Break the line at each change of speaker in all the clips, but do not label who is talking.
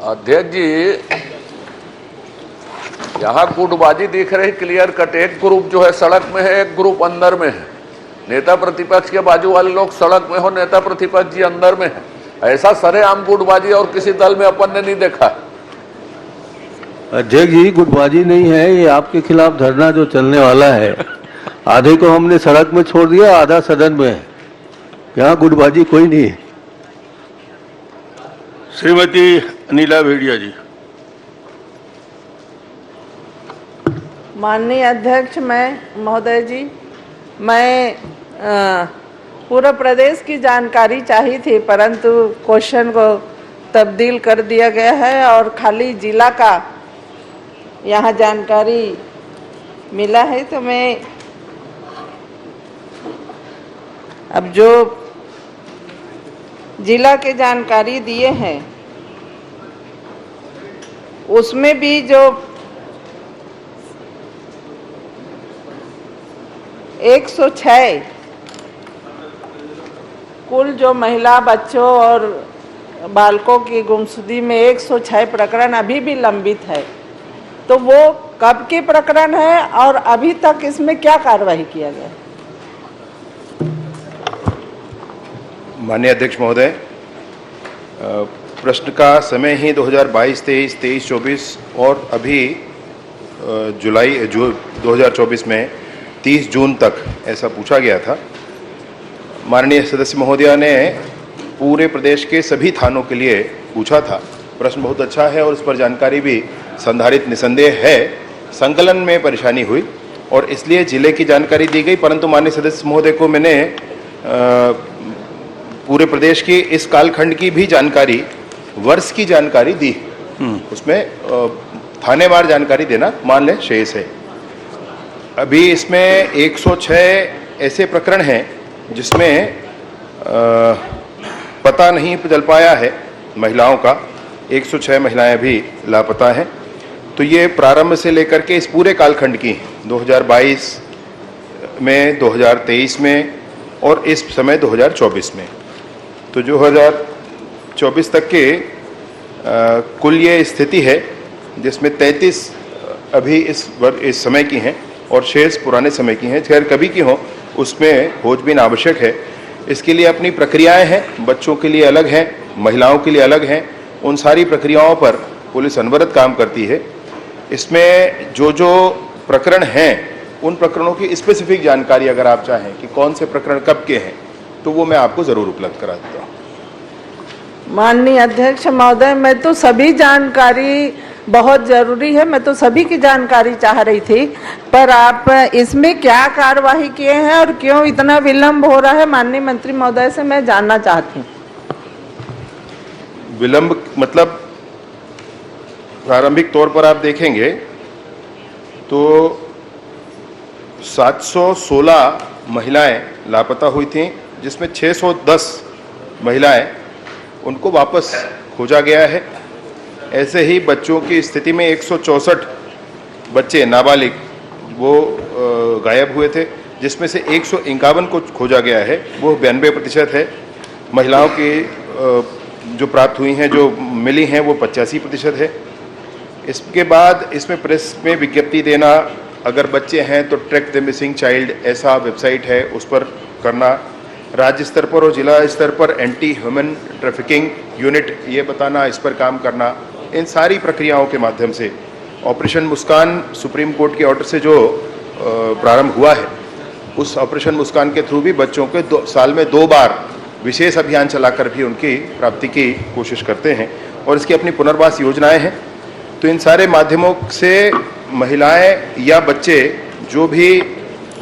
अध्यक्ष जी, यहाँ गुटबाजी दिख रही क्लियर कट। एक ग्रुप जो है सड़क में है, एक ग्रुप अंदर में है। नेता प्रतिपक्ष के बाजू वाले लोग सड़क में हो, नेता प्रतिपक्ष जी अंदर में है। ऐसा सरेआम गुटबाजी और किसी दल में अपन ने नहीं देखा।
अध्यक्ष जी, गुटबाजी नहीं है, ये आपके खिलाफ धरना जो चलने वाला है। आधे को हमने सड़क में छोड़ दिया, आधा सदन में है। यहाँ गुटबाजी कोई नहीं है।
श्रीमती अनिला भेड़िया जी।
माननीय अध्यक्ष महोदय जी, मैं पूरे प्रदेश की जानकारी चाहिए थी, परंतु क्वेश्चन को तब्दील कर दिया गया है और खाली जिला का यहाँ जानकारी मिला है। तो मैं अब जो जिला के जानकारी दिए हैं उसमें भी जो 106 कुल जो महिला, बच्चों और बालकों की गुमशुदगी में 106 प्रकरण अभी भी लंबित है। तो वो कब के प्रकरण है और अभी तक इसमें क्या कार्रवाई किया गया?
माननीय अध्यक्ष महोदय, प्रश्न का समय ही 2022, 23, 24 और अभी जुलाई 2024 में 30 जून तक ऐसा पूछा गया था। माननीय सदस्य महोदया ने पूरे प्रदेश के सभी थानों के लिए पूछा था। प्रश्न बहुत अच्छा है और उस पर जानकारी भी संधारित निसंदेह है। संकलन में परेशानी हुई और इसलिए जिले की जानकारी दी गई, परंतु माननीय सदस्य महोदय को मैंने पूरे प्रदेश की इस कालखंड की भी जानकारी, वर्ष की जानकारी दी। उसमें थानेवार जानकारी देना मान लें शेष है। अभी इसमें 106 ऐसे प्रकरण हैं जिसमें पता नहीं चल पाया है महिलाओं का। 106 महिलाएं भी लापता हैं। तो ये प्रारंभ से लेकर के इस पूरे कालखंड की 2022 में, 2023 में और इस समय 2024 में, तो 2024 तक के कुल ये स्थिति है जिसमें 33 अभी इस समय की हैं और शेष पुराने समय की हैं। खैर कभी की हो उसमें खोजबीन आवश्यक है। इसके लिए अपनी प्रक्रियाएं हैं, बच्चों के लिए अलग हैं, महिलाओं के लिए अलग हैं। उन सारी प्रक्रियाओं पर पुलिस अनवरत काम करती है। इसमें जो जो प्रकरण हैं उन प्रकरणों की स्पेसिफिक जानकारी अगर आप चाहें कि कौन से प्रकरण कब के हैं तो वो मैं आपको ज़रूर उपलब्ध करा देता हूँ।
माननीय अध्यक्ष महोदय, मैं तो सभी जानकारी बहुत जरूरी है, मैं तो सभी की जानकारी चाह रही थी, पर आप इसमें क्या कार्यवाही किए हैं और क्यों इतना विलंब हो रहा है, माननीय मंत्री महोदय से मैं जानना चाहती हूँ।
विलंब मतलब प्रारंभिक तौर पर आप देखेंगे तो 716 महिलाएं लापता हुई थीं, जिसमें 610 महिलाएं उनको वापस खोजा गया है। ऐसे ही बच्चों की स्थिति में 164 बच्चे नाबालिग वो गायब हुए थे, जिसमें से 151 को खोजा गया है, वो 92% है। महिलाओं की जो प्राप्त हुई हैं, जो मिली हैं, वो 85% है। इसके बाद इसमें प्रेस में विज्ञप्ति देना, अगर बच्चे हैं तो ट्रैक द मिसिंग चाइल्ड ऐसा वेबसाइट है, उस पर करना। राज्य स्तर पर और जिला स्तर पर एंटी ह्यूमन ट्रैफिकिंग यूनिट ये बताना, इस पर काम करना। इन सारी प्रक्रियाओं के माध्यम से ऑपरेशन मुस्कान सुप्रीम कोर्ट के ऑर्डर से जो प्रारंभ हुआ है, उस ऑपरेशन मुस्कान के थ्रू भी बच्चों के साल में 2 बार विशेष अभियान चलाकर भी उनकी प्राप्ति की कोशिश करते हैं और इसकी अपनी पुनर्वास योजनाएं हैं। तो इन सारे माध्यमों से महिलाएं या बच्चे जो भी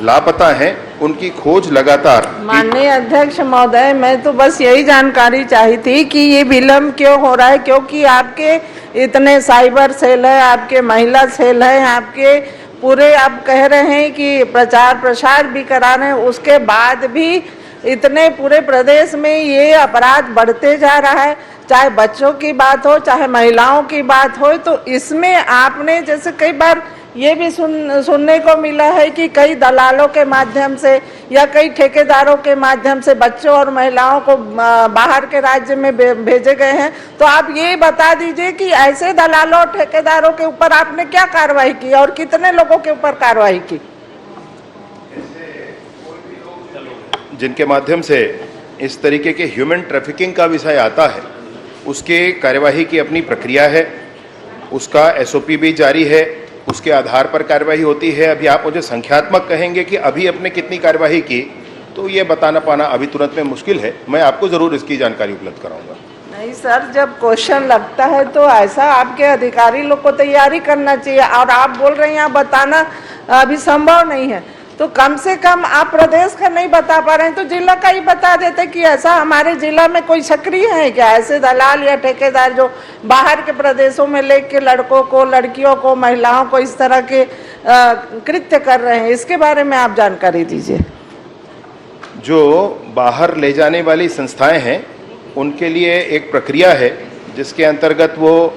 लापता हैं उनकी खोज लगातार।
माननीय अध्यक्ष महोदय, मैं तो बस यही जानकारी चाहिए थी कि ये विलम्ब क्यों हो रहा है, क्योंकि आपके इतने साइबर सेल है, आपके महिला सेल है, आपके पूरे आप कह रहे हैं कि प्रचार प्रसार भी करा रहे हैं, उसके बाद भी इतने पूरे प्रदेश में ये अपराध बढ़ते जा रहा है। चाहे बच्चों की बात हो, चाहे महिलाओं की बात हो, तो इसमें आपने जैसे कई बार ये भी सुनने को मिला है कि कई दलालों के माध्यम से या कई ठेकेदारों के माध्यम से बच्चों और महिलाओं को बाहर के राज्य में भेजे गए हैं। तो आप ये बता दीजिए कि ऐसे दलालों और ठेकेदारों के ऊपर आपने क्या कार्रवाई की और कितने लोगों के ऊपर कार्रवाई की?
जिनके माध्यम से इस तरीके के ह्यूमन ट्रैफिकिंग का विषय आता है, उसके कार्यवाही की अपनी प्रक्रिया है, उसका एसओपी भी जारी है, उसके आधार पर कार्यवाही होती है। अभी आप मुझे संख्यात्मक कहेंगे कि अभी अपने कितनी कार्यवाही की, तो ये बताना पाना अभी तुरंत में मुश्किल है। मैं आपको जरूर इसकी जानकारी उपलब्ध कराऊंगा।
नहीं सर, जब क्वेश्चन लगता है तो ऐसा आपके अधिकारी लोग को तैयारी करना चाहिए, और आप बोल रहे हैं यहाँ बताना अभी संभव नहीं है, तो कम से कम आप प्रदेश का नहीं बता पा रहे हैं तो जिला का ही बता देते कि ऐसा हमारे जिला में कोई सक्रिय है क्या, ऐसे दलाल या ठेकेदार जो बाहर के प्रदेशों में लेके लड़कों को, लड़कियों को, महिलाओं को इस तरह के कृत्य कर रहे हैं। इसके बारे में आप जानकारी दीजिए।
जो बाहर ले जाने वाली संस्थाएं हैं उनके लिए एक प्रक्रिया है जिसके अंतर्गत वो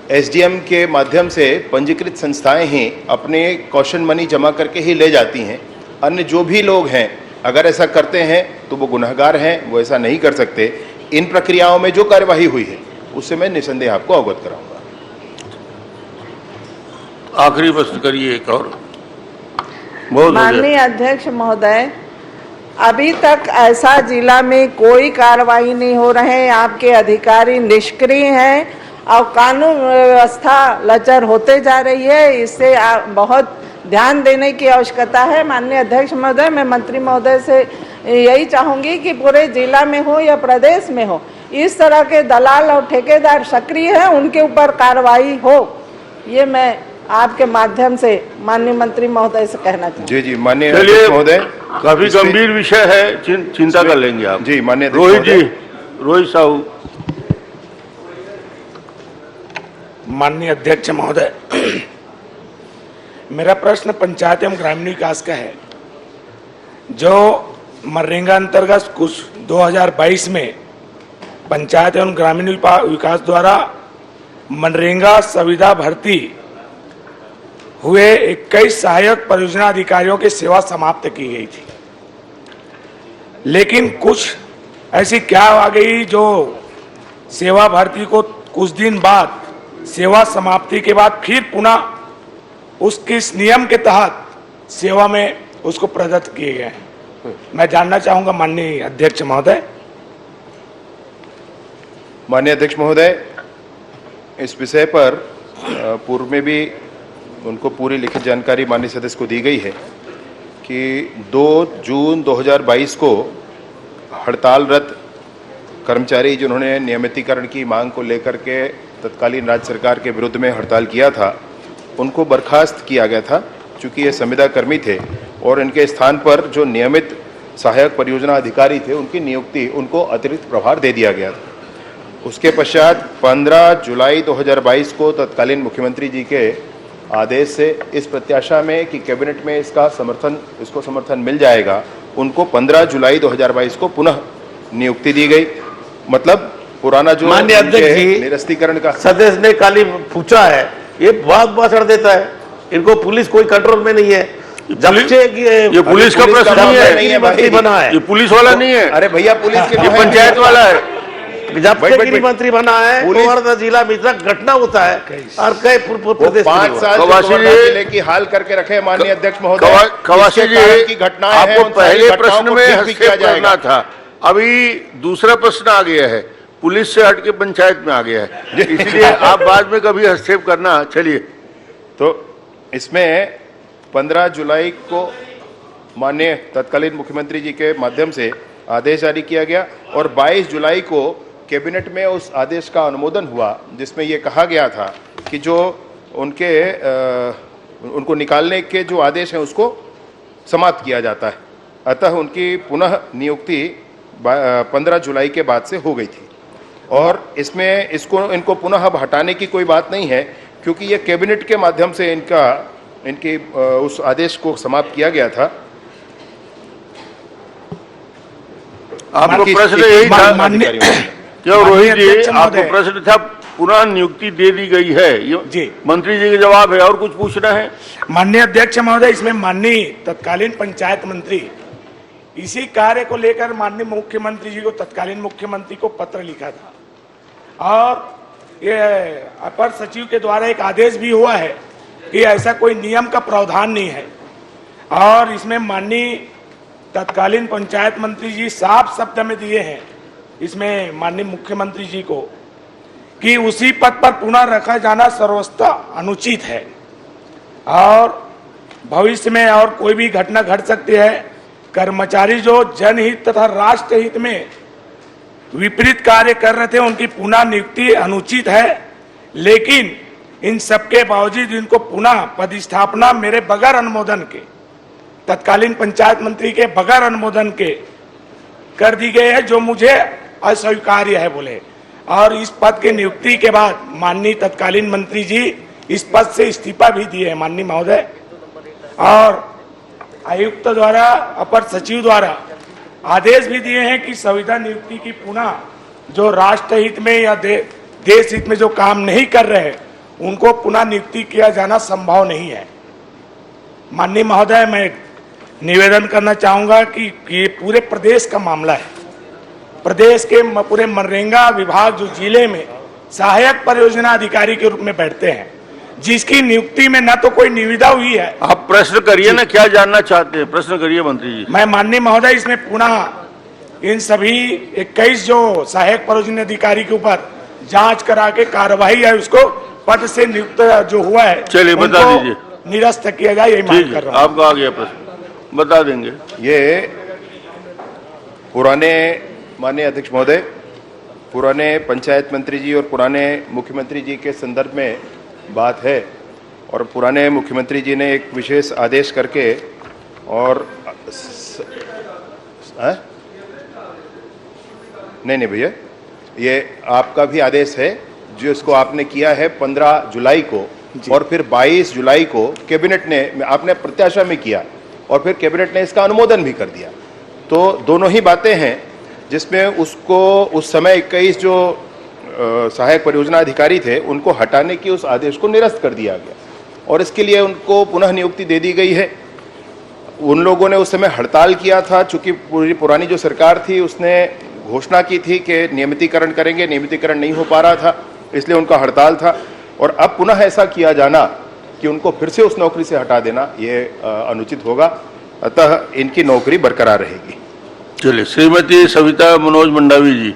एसडीएम के माध्यम से पंजीकृत संस्थाएं ही अपने कॉशन मनी जमा करके ही ले जाती हैं। अन्य जो भी लोग हैं अगर ऐसा करते हैं तो वो गुनहगार हैं, वो ऐसा नहीं कर सकते। इन प्रक्रियाओं में जो कार्यवाही हुई है उससे मैं निसंदेह आपको अवगत कराऊंगा।
आखिरी प्रश्न करिए एक और।
माननीय अध्यक्ष महोदय, अभी तक ऐसा जिला में कोई कार्रवाई नहीं हो रहे हैं, आपके अधिकारी निष्क्रिय हैं और कानून व्यवस्था लचर होते जा रही है। इससे बहुत ध्यान देने की आवश्यकता है। माननीय अध्यक्ष महोदय, मैं मंत्री महोदय से यही चाहूंगी कि पूरे जिला में हो या प्रदेश में हो, इस तरह के दलाल और ठेकेदार सक्रिय हैं, उनके ऊपर कार्रवाई हो। ये मैं आपके माध्यम से माननीय मंत्री महोदय से कहना चाहूँगी।
जी जी, माननीय अध्यक्ष महोदय,
काफी गंभीर विषय है, चिंता कर लेंगे आप।
जी माननीय
रोहित जी, रोहित साहू।
माननीय अध्यक्ष महोदय, मेरा प्रश्न पंचायत एवं ग्रामीण विकास का है। जो मनरेगा अंतर्गत कुछ 2022 में पंचायत एवं ग्रामीण विकास द्वारा मनरेगा संविदा भर्ती हुए 21 सहायक परियोजना अधिकारियों की सेवा समाप्त की गई थी, लेकिन कुछ ऐसी क्या आ गई जो सेवा भर्ती को कुछ दिन बाद सेवा समाप्ति के बाद फिर पुनः उसके इस नियम के तहत सेवा में उसको प्रदत्त किए गए हैं। मैं जानना चाहूंगा माननीय अध्यक्ष महोदय।
माननीय अध्यक्ष महोदय, इस विषय पर पूर्व में भी उनको पूरी लिखित जानकारी माननीय सदस्य को दी गई है कि 2 जून 2022 को हड़तालरत कर्मचारी जिन्होंने नियमितीकरण की मांग को लेकर के तत्कालीन राज्य सरकार के विरुद्ध में हड़ताल किया था, उनको बर्खास्त किया गया था। चूँकि ये संविदा कर्मी थे और इनके स्थान पर जो नियमित सहायक परियोजना अधिकारी थे उनकी नियुक्ति उनको अतिरिक्त प्रभार दे दिया गया था। उसके पश्चात 15 जुलाई 2022 को तत्कालीन मुख्यमंत्री जी के आदेश से इस प्रत्याशा में कि कैबिनेट में इसको समर्थन मिल जाएगा, उनको 15 जुलाई 2022 को पुनः नियुक्ति दी गई। मतलब पुराना जो
माननीय अध्यक्ष जी,
निरस्तीकरण का
सदस्य ने खाली पूछा है, ये बहुत भाषण देता है। इनको पुलिस कोई कंट्रोल में नहीं है। जब से
ये पुलिस का प्रश्न नहीं है,
मंत्री बना है,
ये पुलिस वाला नहीं है।
अरे भैया, पुलिस के
ये पंचायत वाला है।
जब से गृह मंत्री बना है तो जिला में इतना घटना होता है और कई प्रदेश
5 साल जिले की हाल करके रखे। माननीय अध्यक्ष महोदय,
कवासी जी, आपको पहले प्रश्न में हस्तक्षेप करना था, अभी दूसरा प्रश्न आ गया है, पुलिस से हटके पंचायत में आ गया है, इसलिए आप बाद में कभी हस्तक्षेप करना। चलिए,
तो इसमें 15 जुलाई को माननीय तत्कालीन मुख्यमंत्री जी के माध्यम से आदेश जारी किया गया और 22 जुलाई को कैबिनेट में उस आदेश का अनुमोदन हुआ, जिसमें ये कहा गया था कि जो उनको निकालने के जो आदेश हैं उसको समाप्त किया जाता है। अतः उनकी पुनः नियुक्ति 15 जुलाई के बाद से हो गई थी और इसमें इनको पुनः अब हटाने की कोई बात नहीं है, क्योंकि ये कैबिनेट के माध्यम से इनकी उस आदेश को समाप्त किया गया था।
आपको प्रश्न यही था क्यों रोहित जी? आपको प्रश्न था पुनः नियुक्ति दे दी गई है, ये
जी।
मंत्री जी का जवाब है। और कुछ पूछना है?
माननीय अध्यक्ष महोदय, इसमें माननीय तत्कालीन पंचायत मंत्री इसी कार्य को लेकर माननीय मुख्यमंत्री जी को, तत्कालीन मुख्यमंत्री को पत्र लिखा था और ये अपर सचिव के द्वारा एक आदेश भी हुआ है कि ऐसा कोई नियम का प्रावधान नहीं है। और इसमें माननीय तत्कालीन पंचायत मंत्री जी साफ शब्द में दिए हैं इसमें माननीय मुख्यमंत्री जी को कि उसी पद पर पुनः रखा जाना सर्वथा अनुचित है और भविष्य में और कोई भी घटना घट सकती है। कर्मचारी जो जनहित तथा राष्ट्र हित में विपरीत कार्य कर रहे थे उनकी पुनः नियुक्ति अनुचित है, लेकिन इन सबके बावजूद इनको पुनः पदस्थापना मेरे बगैर अनुमोदन के, तत्कालीन पंचायत मंत्री के बगैर अनुमोदन के कर दी गई है, जो मुझे अस्वीकार्य है बोले। और इस पद की नियुक्ति के बाद माननीय तत्कालीन मंत्री जी इस पद से इस्तीफा भी दिए हैं माननीय महोदय। और आयुक्त द्वारा, अपर सचिव द्वारा आदेश भी दिए हैं कि संविदा नियुक्ति की पुनः जो राष्ट्र हित में या देश हित में जो काम नहीं कर रहे हैं उनको पुनः नियुक्ति किया जाना संभव नहीं है। माननीय महोदय, मैं निवेदन करना चाहूंगा कि ये पूरे प्रदेश का मामला है। प्रदेश के पूरे मनरेगा विभाग जो जिले में सहायक परियोजना अधिकारी के रूप में बैठते हैं, जिसकी नियुक्ति में न तो कोई निविदा हुई है।
आप प्रश्न करिए ना, क्या जानना चाहते हैं, प्रश्न करिए मंत्री जी।
मैं माननीय महोदय इसमें पुनः इन सभी 21 जो सहायक परियोजना अधिकारी के ऊपर जांच करा के कार्रवाई है, उसको पद से नियुक्त जो हुआ है
चलिए बता दीजिए,
निरस्त किया जाए, यही मांग कर रहा हूं।
आपका आ गया प्रश्न, बता देंगे।
ये पुराने माननीय अध्यक्ष महोदय, पुराने पंचायत मंत्री जी और पुराने मुख्यमंत्री जी के संदर्भ में बात है और पुराने मुख्यमंत्री जी ने एक विशेष आदेश करके और नहीं भैया, ये आपका भी आदेश है जो इसको आपने किया है 15 जुलाई को और फिर 22 जुलाई को कैबिनेट ने, आपने प्रत्याशा में किया और फिर कैबिनेट ने इसका अनुमोदन भी कर दिया। तो दोनों ही बातें हैं जिसमें उसको उस समय 21 जो सहायक परियोजना अधिकारी थे उनको हटाने की उस आदेश को निरस्त कर दिया गया और इसके लिए उनको पुनः नियुक्ति दे दी गई है। उन लोगों ने उस समय हड़ताल किया था, चूंकि पुरानी जो सरकार थी उसने घोषणा की थी कि नियमितीकरण करेंगे, नियमितीकरण नहीं हो पा रहा था, इसलिए उनका हड़ताल था। और अब पुनः ऐसा किया जाना कि उनको फिर से उस नौकरी से हटा देना, ये अनुचित होगा, अतः इनकी नौकरी बरकरार रहेगी।
चलिए, श्रीमती सविता मनोज मंडावी जी।